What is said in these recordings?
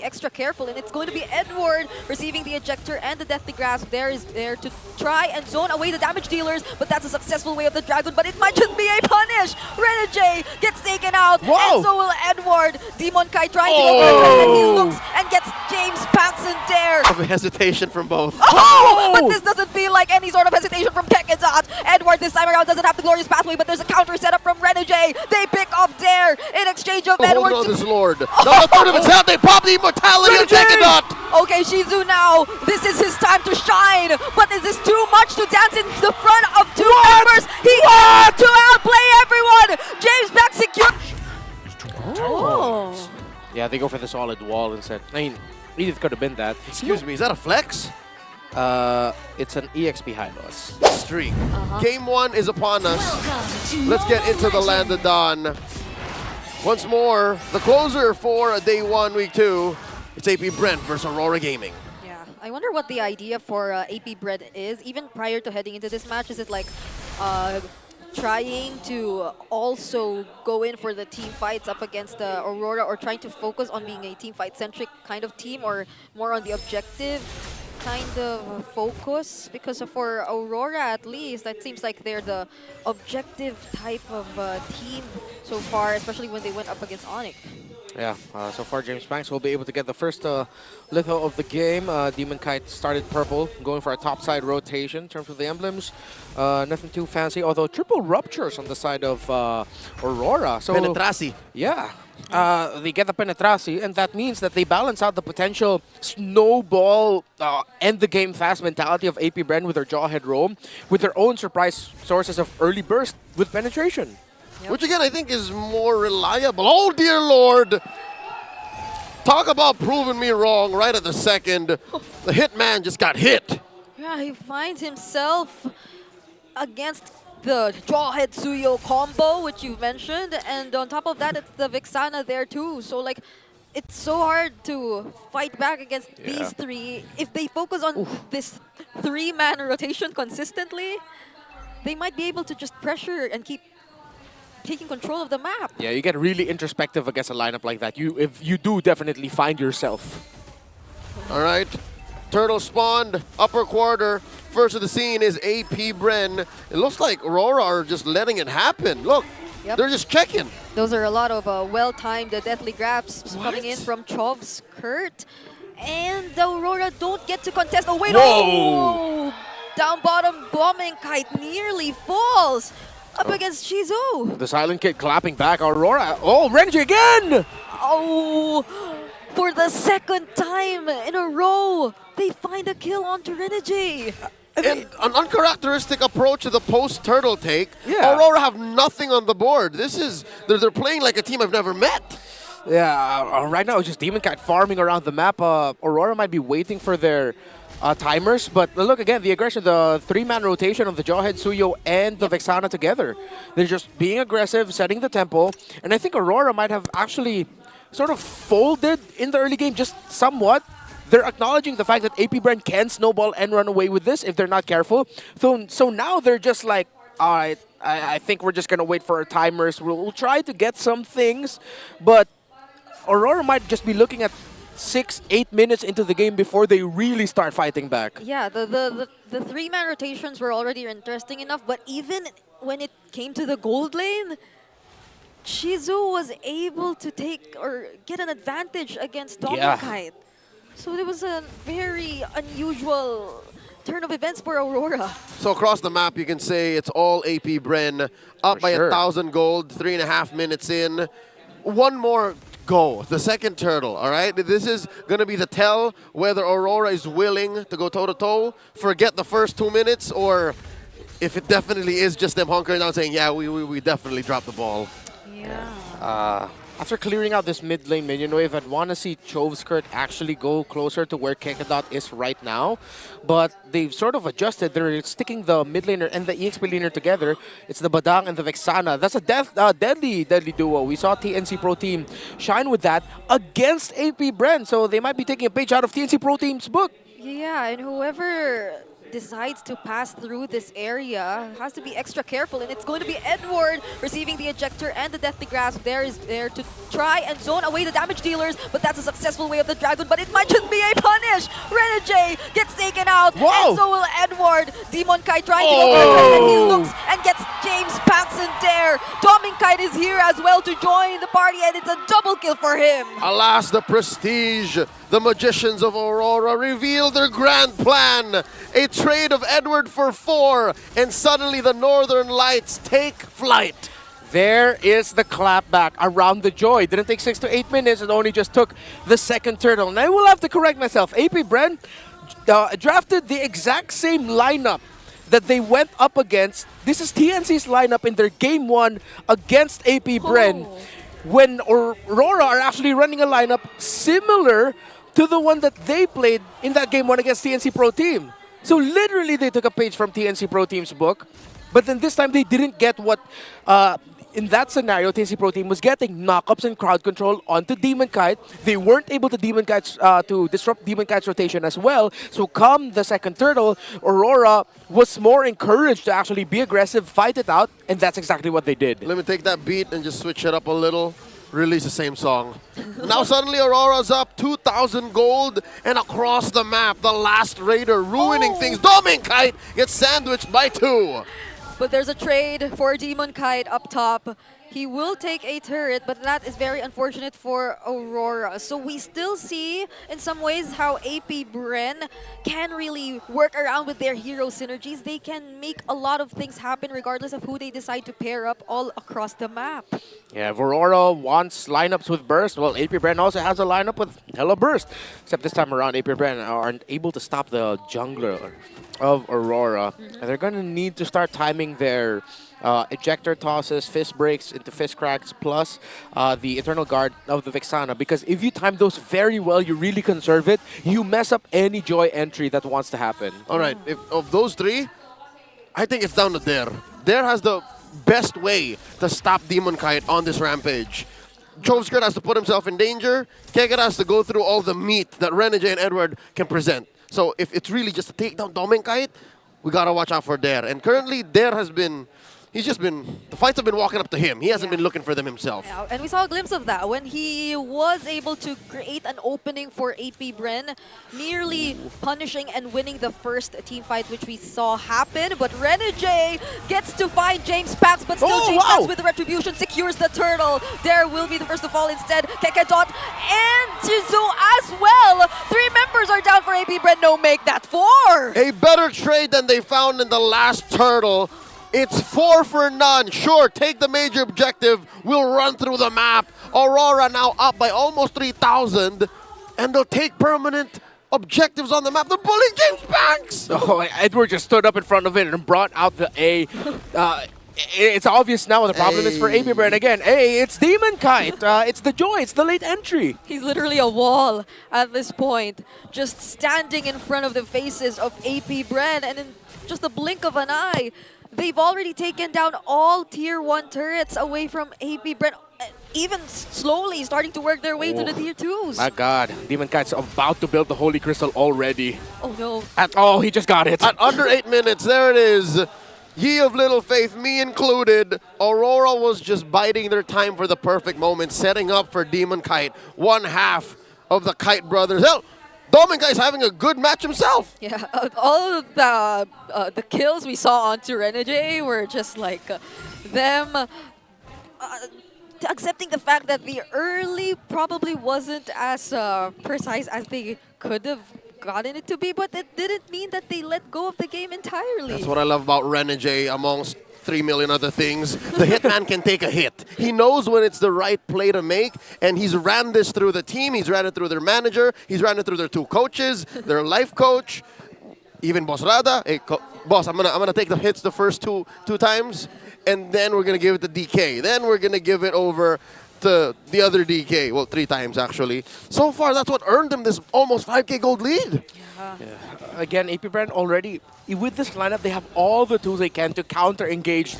extra careful, and it's going to be Edward receiving the ejector and the Deathly Grasp. There is there to try and zone away the damage dealers, but that's a successful way of the Dragon, but it might just be a punish. Renegade gets taken out, and so will Edward. Demon Kai trying to overturn, and he looks and gets James Paxson there. Hesitation from both. But this doesn't feel like any sort of hesitation from Tekkezat. Edward this time around doesn't have the glorious pathway, but there's a counter setup from Renegade. They pick off Dare in exchange of Edward. Hold on, this Lord. Now the third of it's out. They pop the immortality of Tekkezat. Okay, Shizu now. This is his time to shine. But is this too much to dance in the front of two members? He has to outplay everyone. James back secure. Oh. Yeah, they go for the solid wall instead. I mean, Edith could have been that. Excuse me, is that a flex? It's an EX behind us. Streak. Game 1 is upon us. Let's get into the Land of Dawn. Once more, the closer for day 1, week 2. It's AP Bren versus Aurora Gaming. Yeah, I wonder what the idea for AP Bren is. Even prior to heading into this match, is it like trying to also go in for the team fights up against Aurora, or trying to focus on being a team fight centric kind of team, or more on the objective kind of focus? Because for Aurora, at least, that seems like they're the objective type of team so far, especially when they went up against Onyx. Yeah, so far James Banks will be able to get the first litho of the game. Demon Kite started purple, going for a topside rotation in terms of the emblems. Nothing too fancy, although triple ruptures on the side of Aurora. So Penetrasi. Yeah. They get the Penetrasi, and that means that they balance out the potential snowball, end the game fast mentality of AP Bren with their Jawhead roam, with their own surprise sources of early burst with penetration. Yep. Which again, I think is more reliable. Oh dear Lord! Talk about proving me wrong right at the second. The Hitman just got hit. Yeah, he finds himself against the Jawhead Suyo combo, which you mentioned, and on top of that, it's the Vixana there too. So like, it's so hard to fight back against these three. If they focus on this three-man rotation consistently, they might be able to just pressure and keep taking control of the map. Yeah, you get really introspective against a lineup like that. If you do definitely find yourself. All right, Turtle spawned, upper quarter. First of the scene is AP Bren. It looks like Aurora are just letting it happen. Look, they're just checking. Those are a lot of well-timed deathly grabs coming in from Chov's Kurt. And the Aurora don't get to contest. Oh, wait. Whoa! Oh! Down bottom bombing kite nearly falls up against Shizu. The Silent Kid clapping back. Aurora. Oh, Renji again! Oh, for the second time in a row, they find a kill onto Renegade. And an uncharacteristic approach to the post-turtle take. Aurora have nothing on the board. This is, they're playing like a team I've never met. Yeah, right now it's just Demon Cat farming around the map. Aurora might be waiting for their timers, but look again, the aggression, the three-man rotation of the Jawhead, Suyo, and the Vexana together. They're just being aggressive, setting the tempo, and I think Aurora might have actually sort of folded in the early game just somewhat. They're acknowledging the fact that AP Bren can snowball and run away with this if they're not careful. So now they're just like, all right, I think we're just going to wait for our timers. We'll try to get some things, but Aurora might just be looking at 6-8 minutes into the game before they really start fighting back. Yeah, the three-man rotations were already interesting enough, but even when it came to the gold lane, Shizu was able to take or get an advantage against Domikite. So it was a very unusual turn of events for Aurora. So across the map, you can say it's all AP Bren, up by 1,000 gold, 3.5 minutes in. One more go, the second turtle, all right? This is going to be the tell whether Aurora is willing to go toe-to-toe, forget the first 2 minutes, or if it definitely is just them hunkering down saying, yeah, we definitely dropped the ball. Yeah. After clearing out this mid lane minion wave, I'd want to see Chove's Kurt actually go closer to where Kekadot is right now. But they've sort of adjusted. They're sticking the mid laner and the EXP laner together. It's the Badang and the Vexana. That's a deadly duo. We saw TNC Pro Team shine with that against AP Bren. So they might be taking a page out of TNC Pro Team's book. Yeah, and whoever decides to pass through this area has to be extra careful, and it's going to be Edward receiving the ejector and the Deathly Grasp. There is there to try and zone away the damage dealers, but that's a successful way of the Dragon, but it might just be a punish. Renegade gets taken out, Whoa. and so will Edward. Demon Kite trying to go, and he looks and gets James Paxson there. Kite is here as well to join the party, and it's a double kill for him. Alas, the prestige. The magicians of Aurora reveal their grand plan. A trade of Edward for 4, and suddenly the Northern Lights take flight. There is the clapback around the joy. Didn't take 6 to 8 minutes. It only just took the second turtle. And I will have to correct myself. AP Bren drafted the exact same lineup that they went up against. This is TNC's lineup in their game 1 against AP Bren. When Aurora are actually running a lineup similar to the one that they played in that game 1 against TNC Pro Team. So literally they took a page from TNC Pro Team's book, but then this time they didn't get what in that scenario TNC Pro Team was getting: knockups and crowd control onto Demon Kite. They weren't able to to disrupt Demon Kite's rotation as well. So come the second turtle, Aurora was more encouraged to actually be aggressive, fight it out, and that's exactly what they did. Let me take that beat and just switch it up a little. Release the same song. Now suddenly Aurora's up 2,000 gold, and across the map, the last raider ruining things. Demon Kite gets sandwiched by 2. But there's a trade for Demon Kite up top. He will take a turret, but that is very unfortunate for Aurora. So we still see, in some ways, how AP Bren can really work around with their hero synergies. They can make a lot of things happen regardless of who they decide to pair up all across the map. Yeah, if Aurora wants lineups with Burst, well, AP Bren also has a lineup with hella Burst. Except this time around, AP Bren aren't able to stop the jungler of Aurora. And they're going to need to start timing their ejector tosses, fist breaks into fist cracks, plus the Eternal Guard of the Vexana. Because if you time those very well, you really conserve it, you mess up any Joy entry that wants to happen. All right, if of those 3, I think it's down to Dare. Dare has the best way to stop Demon Kite on this rampage. Choveskirt has to put himself in danger. Keket has to go through all the meat that Renegade and Edward can present. So if it's really just to take down Demon Kite, we gotta watch out for Dare. And currently, Dare has been... the fights have been walking up to him. He hasn't been looking for them himself. Yeah, and we saw a glimpse of that when he was able to create an opening for AP Bren, nearly punishing and winning the first team fight, which we saw happen. But Renegade gets to find James Pax, but still James Pax with the retribution secures the turtle. There will be the first to fall instead. Kekedot and Jizu as well. 3 members are down for AP Bren. No, make that 4. A better trade than they found in the last turtle. It's 4 for none. Sure, take the major objective. We'll run through the map. Aurora now up by almost 3,000. And they'll take permanent objectives on the map. They're bullying James Banks! Oh, Edward just stood up in front of it and brought out the A. It's obvious now what the problem is for AP Bren. Again, it's Demon Kite. It's the Joy. It's the late entry. He's literally a wall at this point, just standing in front of the faces of AP Bren, and in just a blink of an eye, they've already taken down all Tier 1 turrets away from AP Bren, even slowly starting to work their way to the Tier 2s. My God, Demon Kite's about to build the Holy Crystal already. Oh no. He just got it. At under 8 minutes, there it is. Ye of little faith, me included. Aurora was just biding their time for the perfect moment, setting up for Demon Kite. 1/2 of the Kite brothers. Hell, Demon Kite's having a good match himself. Yeah, all of the kills we saw onto Renegade were just like them accepting the fact that the early probably wasn't as precise as they could have gotten it to be, but it didn't mean that they let go of the game entirely. That's what I love about Renegade amongst 3 million other things. The hitman can take a hit. He knows when it's the right play to make, and he's ran this through the team. He's ran it through their manager. He's ran it through their 2 coaches, their life coach, even Boss Rada. Hey, boss, I'm gonna take the hits the first two times, and then we're gonna give it to DK. Then we're gonna give it over to the other DK. Well, 3 times actually. So far, that's what earned them this almost 5K gold lead. Yeah. Again, AP Bren already, with this lineup, they have all the tools they can to counter-engage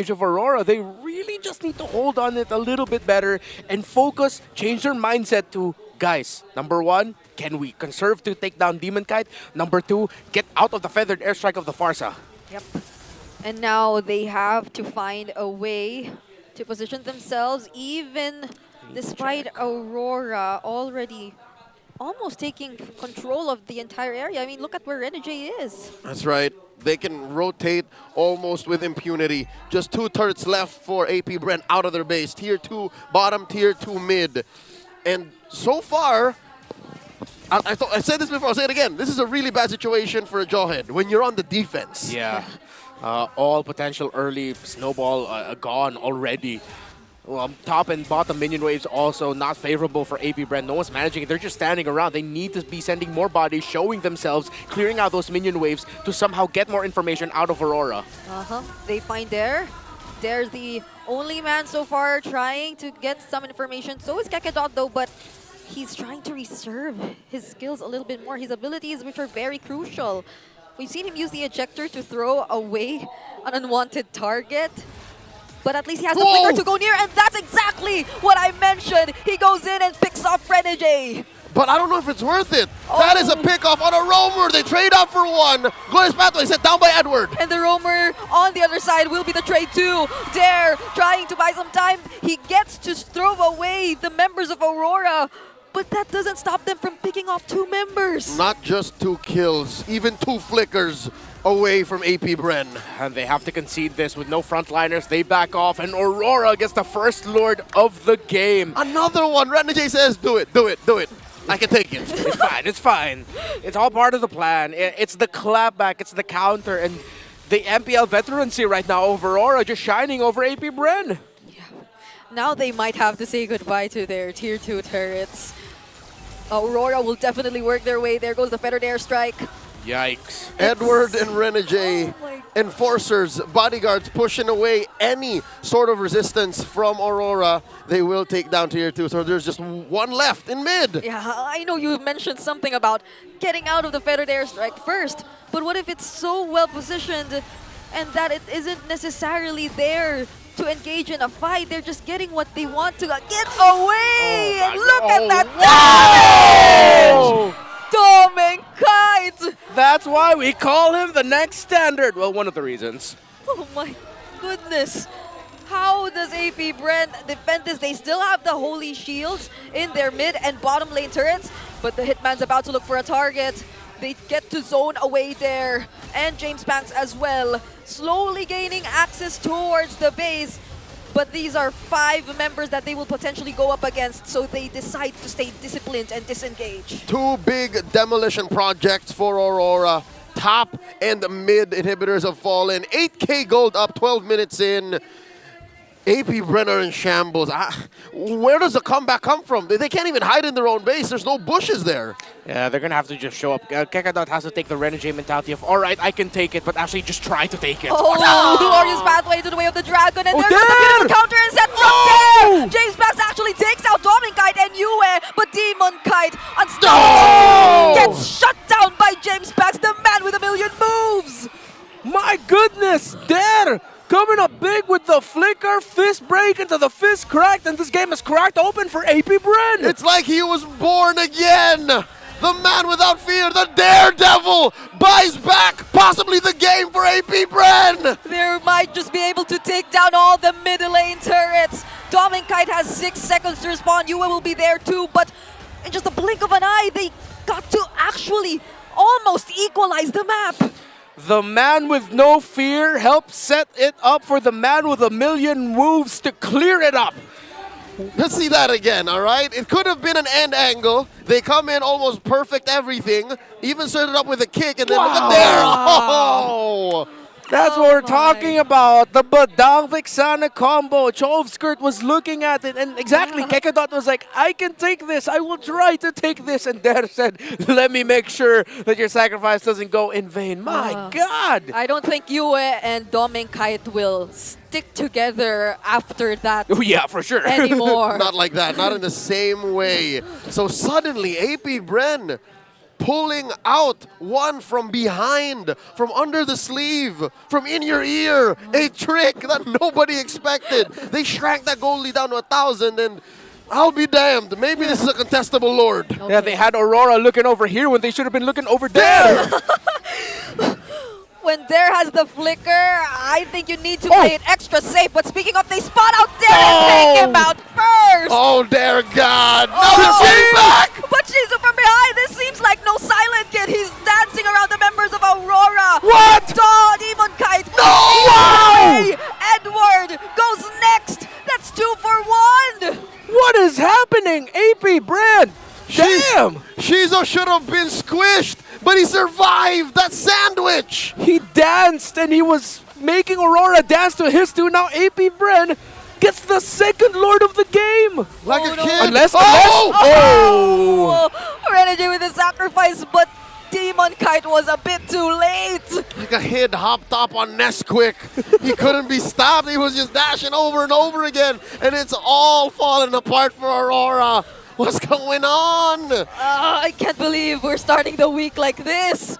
of Aurora. They really just need to hold on it a little bit better and focus, change their mindset to guys, number one, can we conserve to take down Demon Kite? Number two, get out of the feathered airstrike of the Farsa. Yep. And now they have to find a way to position themselves, even despite Aurora already almost taking control of the entire area. I mean, look at where Renegade is. That's right. They can rotate almost with impunity. Just 2 turrets left for AP Bren out of their base. Tier 2 bottom, Tier 2 mid. And so far, I said this before, I'll say it again. This is a really bad situation for a Jawhead when you're on the defense. Yeah. All potential early snowball gone already. Top and bottom minion waves also not favorable for AP Bren. No one's managing it. They're just standing around. They need to be sending more bodies, showing themselves, clearing out those minion waves to somehow get more information out of Aurora. They find Dare. Dare's the only man so far trying to get some information. So is Kekedot though, but he's trying to reserve his skills a little bit more. His abilities, which are very crucial. We've seen him use the ejector to throw away an unwanted target. But at least he has the flicker to go near, and that's exactly what I mentioned. He goes in and picks off Renegade. But I don't know if it's worth it. That is a pickoff on a roamer. They trade up for one. Glorious pathway set down by Edward. And the roamer on the other side will be the trade too. Dare trying to buy some time. He gets to throw away the members of Aurora. But that doesn't stop them from picking off 2 members. Not just 2 kills, even 2 flickers away from AP Bren. And they have to concede this with no frontliners. They back off, and Aurora gets the first Lord of the game. Another one. Renegade says, do it, do it, do it. I can take it. It's fine, it's fine. It's all part of the plan. It's the clapback, it's the counter, and the MPL veterancy right now of Aurora just shining over AP Bren. Yeah. Now they might have to say goodbye to their Tier 2 turrets. Aurora will definitely work their way. There goes the feathered airstrike. Yikes. Edward and Renegade, enforcers, bodyguards pushing away any sort of resistance from Aurora. They will take down Tier 2, so there's just 1 left in mid. Yeah, I know you mentioned something about getting out of the feathered airstrike first, but what if it's so well positioned and that it isn't necessarily there to engage in a fight? They're just getting what they want to get away! And look at that damage! Doming Kite! That's why we call him the next standard. Well, one of the reasons. Oh my goodness. How does AP Bren defend this? They still have the holy shields in their mid and bottom lane turrets, but the Hitman's about to look for a target. They get to zone away there, and James Banks as well, slowly gaining access towards the base. But these are 5 members that they will potentially go up against, so they decide to stay disciplined and disengage. 2 big demolition projects for Aurora. Top and mid inhibitors have fallen. 8K gold up 12 minutes in. AP Bren are in shambles. Where does the comeback come from? They can't even hide in their own base. There's no bushes there. Yeah, they're going to have to just show up. Kekedot has to take the Renegade mentality of, all right, I can take it, but actually just try to take it. Glorious pathway to the way of the dragon, and there's a beautiful counter and set from there! James Banks actually takes out Doming Kite and Yue, but Demon Kite unstoppable gets shut down by James Banks, the man with a million moves! My goodness, Dare! Coming up big with the flicker, fist break into the fist cracked, and this game is cracked open for AP Bren. It's like he was born again. The man without fear, the daredevil, buys back possibly the game for AP Bren. They might just be able to take down all the mid lane turrets. Doming Kite has 6 seconds to respond. Yue will be there too, but in just a blink of an eye, they got to actually almost equalize the map. The man with no fear helped set it up for the man with a million moves to clear it up. Let's see that again, all right? It could have been an end angle. They come in almost perfect everything, even set it up with a kick, and then look at there. Oh! That's what we're talking about. The Badang Vixana combo. Chovskirt was looking at it, and exactly, Kekedot was like, I can take this. I will try to take this. And Dare said, let me make sure that your sacrifice doesn't go in vain. My God! I don't think Yue and Doming Kite will stick together after that. Oh, yeah, for sure. Anymore. Not like that, not in the same way. So suddenly, AP Bren pulling out one from behind, from under the sleeve, from in your ear. A trick that nobody expected. They shrank that goalie down to 1,000, and I'll be damned. Maybe this is a contestable Lord. Okay. Yeah, they had Aurora looking over here when they should have been looking over there. When Dare has the flicker, I think you need to play it extra safe. But speaking of, they spot out Dare and take him out first. Oh, dear God. No, Oh. he's back. But Shizu from behind, this seems like no Silent Kid. He's dancing around the members of Aurora. What? Demon Kite. No! Wow! Edward goes next. That's 2 for 1. What is happening? AP Bren. Damn. Shizu should have been squished, but he survived that sandwich. He danced and he was making Aurora dance to his tune. Now AP Bren gets the second Lord of the game. Like Oh, a no. kid. Unless, Oh! Renegade with a sacrifice, but Demon Kite was a bit too late. Like a kid hopped up on Nesquik. He couldn't be stopped. He was just dashing over and over again. And it's all falling apart for Aurora. What's going on? I can't believe we're starting the week like this.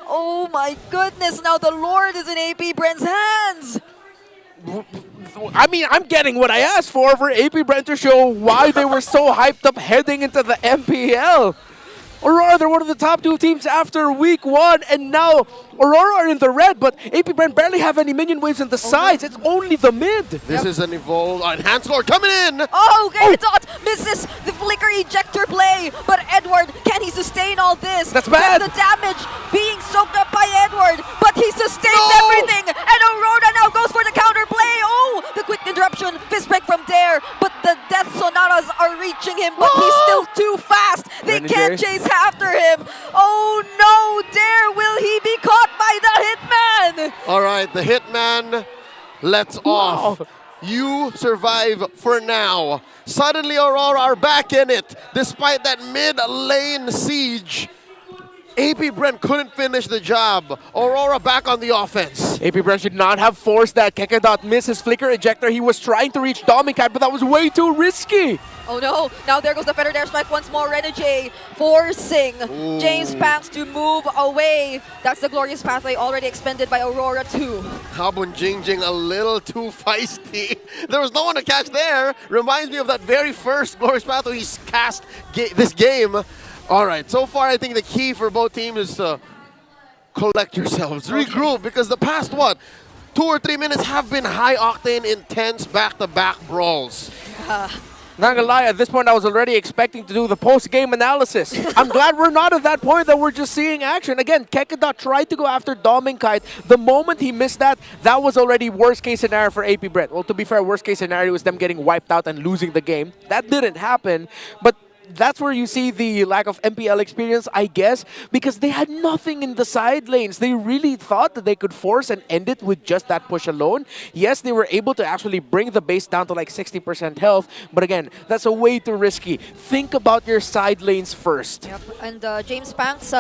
Oh my goodness, now the Lord is in AP Bren's hands. I mean, I'm getting what I asked for AP Bren to show why they were so hyped up heading into the MPL. Aurora, they're one of the top 2 teams after week 1, and now Aurora are in the red, but AP Bren barely have any minion waves in the sides. It's only the mid. This is an evolved enhanced Lord coming in. Oh, okay, it's not. Misses the flicker ejector play, but Edward, can he sustain all this? That's bad. The damage being soaked up by Edward, but he sustains No! everything, and Aurora now goes for the counter play. Oh, the quick interruption, fist break from Dare, but the Death Sonatas are reaching him, but he's still too fast. They Renegade. can't chase after him. Oh no, Dare, will he be caught by the Hitman? All right, the Hitman lets off. You survive for now. Suddenly Aurora are back in it. Despite that mid-lane siege, AP Bren couldn't finish the job. Aurora back on the offense. AP Bren should not have forced that. Kekedot missed his flicker ejector. He was trying to reach Domicat, but that was way too risky. Oh no, now there goes the Feather Dare Strike once more. Renegade forcing James Panks to move away. That's the glorious pathway already expended by Aurora too. Habun Jingjing a little too feisty. There was no one to catch there. Reminds me of that very first Glorious Pathway he's cast this game. All right, so far I think the key for both teams is to collect yourselves, regroup, because the past, 2 or 3 minutes have been high-octane, intense, back-to-back brawls. Not gonna lie, at this point I was already expecting to do the post-game analysis. I'm glad we're not at that point, that we're just seeing action. Again, Kekedot tried to go after Dominkite. The moment he missed that, that was already worst-case scenario for AP Bren. Well, to be fair, worst-case scenario was them getting wiped out and losing the game. That didn't happen, but that's where you see the lack of MPL experience, I guess, because they had nothing in the side lanes. They really thought that they could force and end it with just that push alone. Yes, they were able to actually bring the base down to like 60% health, but again, that's a way too risky. Think about your side lanes first. Yep, and James Panks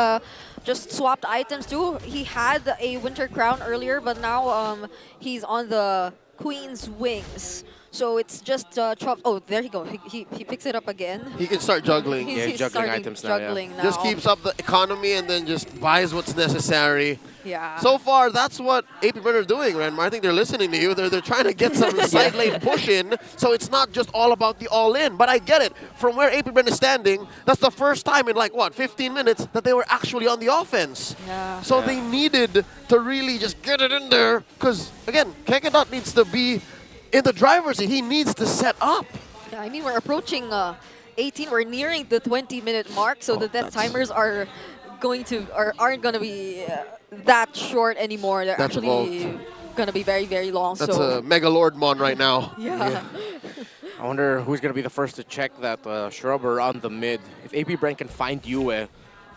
just swapped items too. He had a Winter Crown earlier, but now he's on the Queen's Wings. So it's just chop. Oh, there he go. He picks it up again. He can start juggling. Yeah, He's juggling starting items now, yeah. juggling now. Just keeps up the economy and then just buys what's necessary. Yeah. So far, that's what AP Bren are doing, Renmar. I think they're listening to you. They're trying to get some side lane push in, so it's not just all about the all-in. But I get it. From where AP Bren is standing, that's the first time in 15 minutes that they were actually on the offense. Yeah. So they needed to really just get it in there, because, again, Kekedot needs to be in the driver's seat. He needs to set up. Yeah, I mean, we're approaching 18. We're nearing the 20-minute mark, so the death timers aren't going to be that short anymore. They're That's actually going to be very, very long. That's so a Mega Lordmon right now. yeah. I wonder who's going to be the first to check that Shrubber on the mid. If AP Bren can find Yue,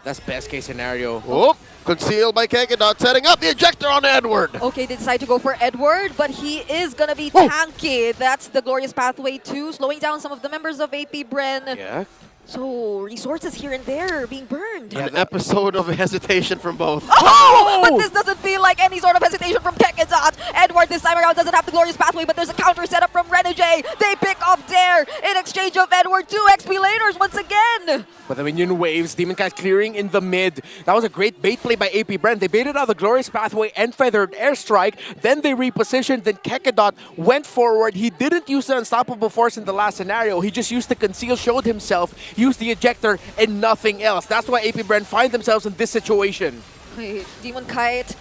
that's best case scenario. Oh, concealed by Kekedot, setting up the ejector on Edward. Okay, they decide to go for Edward, but he is going to be tanky. That's the glorious pathway too, slowing down some of the members of AP Bren. Yeah. So resources here and there being burned. An episode of hesitation from both. Oh! But this doesn't feel like any sort of hesitation from Kekizat. Edward this time around doesn't have the glorious pathway, but there's a counter setup from Renegade. They pick off Dare in exchange of Edward. 2 XP laners once again. But the minion waves, Demon Cat clearing in the mid. That was a great bait play by AP Bren. They baited out the glorious pathway and feathered airstrike. Then they repositioned. Then Kekidot went forward. He didn't use the unstoppable force in the last scenario. He just used the conceal, showed himself, used the ejector, and nothing else. That's why AP Bren find themselves in this situation. Wait, Demon Kite,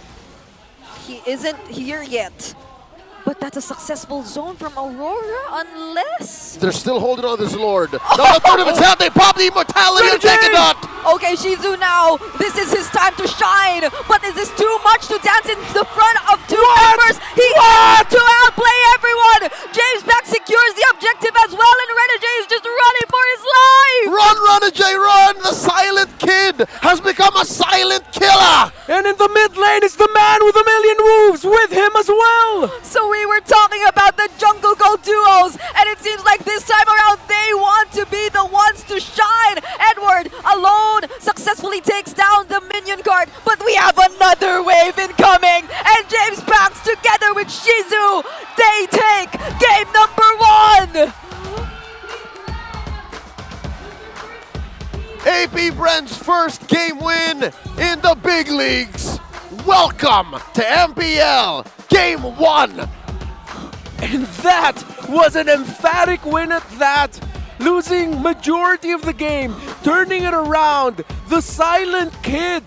he isn't here yet. But that's a successful zone from Aurora, unless... They're still holding on this Lord. No, the tournament's out. They pop the immortality and take it out. Okay, Shizu now, this is his time to shine. But is this too much to dance in the front of 2 members? He has to outplay everyone. James Pack secures the objective as well, and Renegade is just running for his life. Run, Renegade, run! The silent kid has become a silent killer. And in the mid lane is the man with a million moves with him as well. So we were talking about the Jungle Gold duos, and it seems like this time around they want to be the ones to shine. Edward alone successfully takes down the minion card, but we have another wave incoming, and James Pax together with Shizu, they take game number 1. AP Bren's first game win in the big leagues. Welcome to MPL Game 1. And that was an emphatic win at that. Losing majority of the game, turning it around. The silent kid